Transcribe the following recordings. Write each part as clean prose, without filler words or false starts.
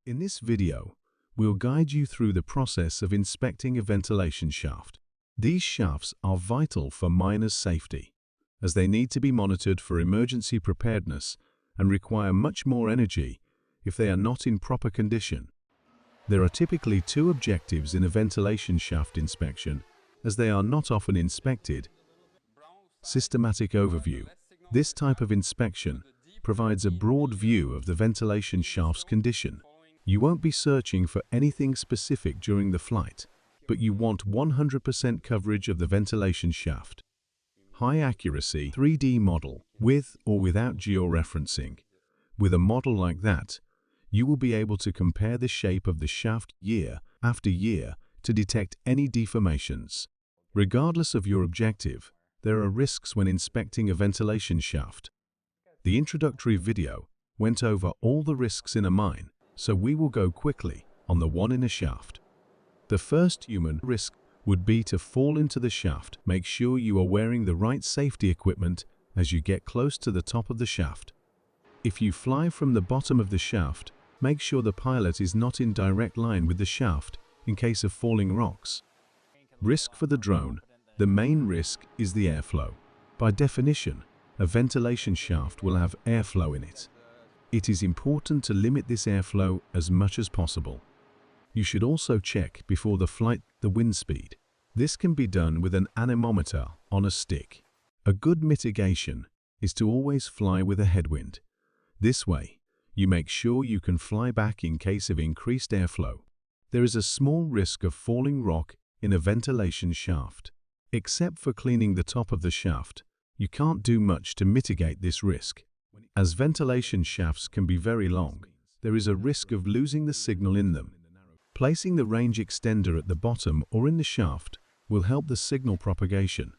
In this video, we'll guide you through the process of inspecting a ventilation shaft. These shafts are vital for miners' safety, as they need to be monitored for emergency preparedness and require much more energy if they are not in proper condition. There are typically two objectives in a ventilation shaft inspection, as they are not often inspected. Systematic overview. This type of inspection provides a broad view of the ventilation shaft's condition. You won't be searching for anything specific during the flight, but you want 100% coverage of the ventilation shaft. High accuracy 3D model, with or without georeferencing. With a model like that, you will be able to compare the shape of the shaft year after year to detect any deformations. Regardless of your objective, there are risks when inspecting a ventilation shaft. The introductory video went over all the risks in a mine, so we will go quickly on the one in a shaft. The first human risk would be to fall into the shaft. Make sure you are wearing the right safety equipment as you get close to the top of the shaft. If you fly from the bottom of the shaft, make sure the pilot is not in direct line with the shaft in case of falling rocks. Risk for the drone. The main risk is the airflow. By definition, a ventilation shaft will have airflow in it. It is important to limit this airflow as much as possible. You should also check before the flight the wind speed. This can be done with an anemometer on a stick. A good mitigation is to always fly with a headwind. This way, you make sure you can fly back in case of increased airflow. There is a small risk of falling rock in a ventilation shaft. Except for cleaning the top of the shaft, you can't do much to mitigate this risk. As ventilation shafts can be very long, there is a risk of losing the signal in them. Placing the range extender at the bottom or in the shaft will help the signal propagation.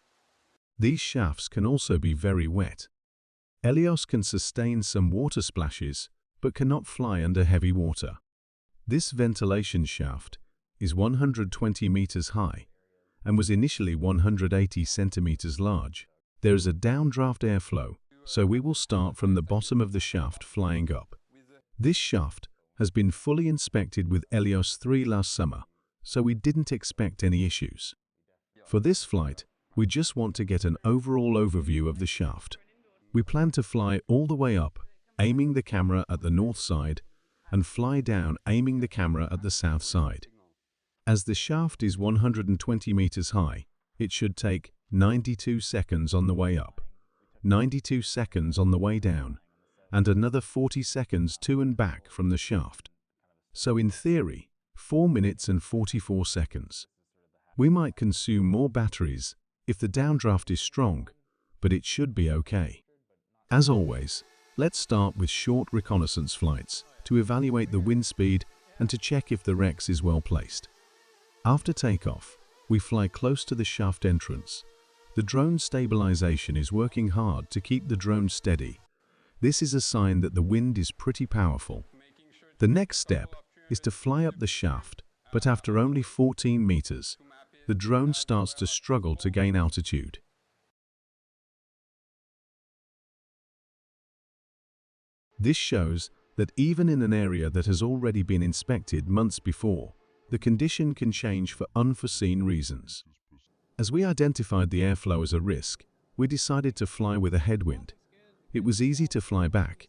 These shafts can also be very wet. ELIOS can sustain some water splashes, but cannot fly under heavy water. This ventilation shaft is 120 meters high and was initially 180 centimeters large. There is a downdraft airflow, so we will start from the bottom of the shaft flying up. This shaft has been fully inspected with ELIOS 3 last summer, so we didn't expect any issues. For this flight, we just want to get an overall overview of the shaft. We plan to fly all the way up, aiming the camera at the north side, and fly down aiming the camera at the south side. As the shaft is 120 meters high, it should take 92 seconds on the way up, 92 seconds on the way down, and another 40 seconds to and back from the shaft. So in theory, 4 minutes and 44 seconds. We might consume more batteries if the downdraft is strong, but it should be okay. As always, let's start with short reconnaissance flights to evaluate the wind speed and to check if the Rex is well placed. After takeoff, we fly close to the shaft entrance. The drone stabilization is working hard to keep the drone steady. This is a sign that the wind is pretty powerful. The next step is to fly up the shaft, but after only 14 meters, the drone starts to struggle to gain altitude. This shows that even in an area that has already been inspected months before, the condition can change for unforeseen reasons. As we identified the airflow as a risk, we decided to fly with a headwind. It was easy to fly back.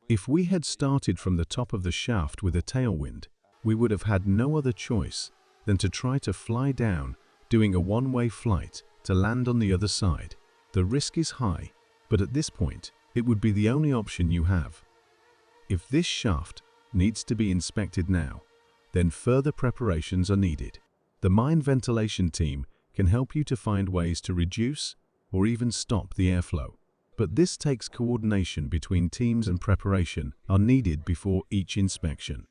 If we had started from the top of the shaft with a tailwind, we would have had no other choice than to try to fly down, doing a one-way flight to land on the other side. The risk is high, but at this point, it would be the only option you have. If this shaft needs to be inspected now, then further preparations are needed. The mine ventilation team can help you to find ways to reduce or even stop the airflow. But this takes coordination between teams and preparation are needed before each inspection.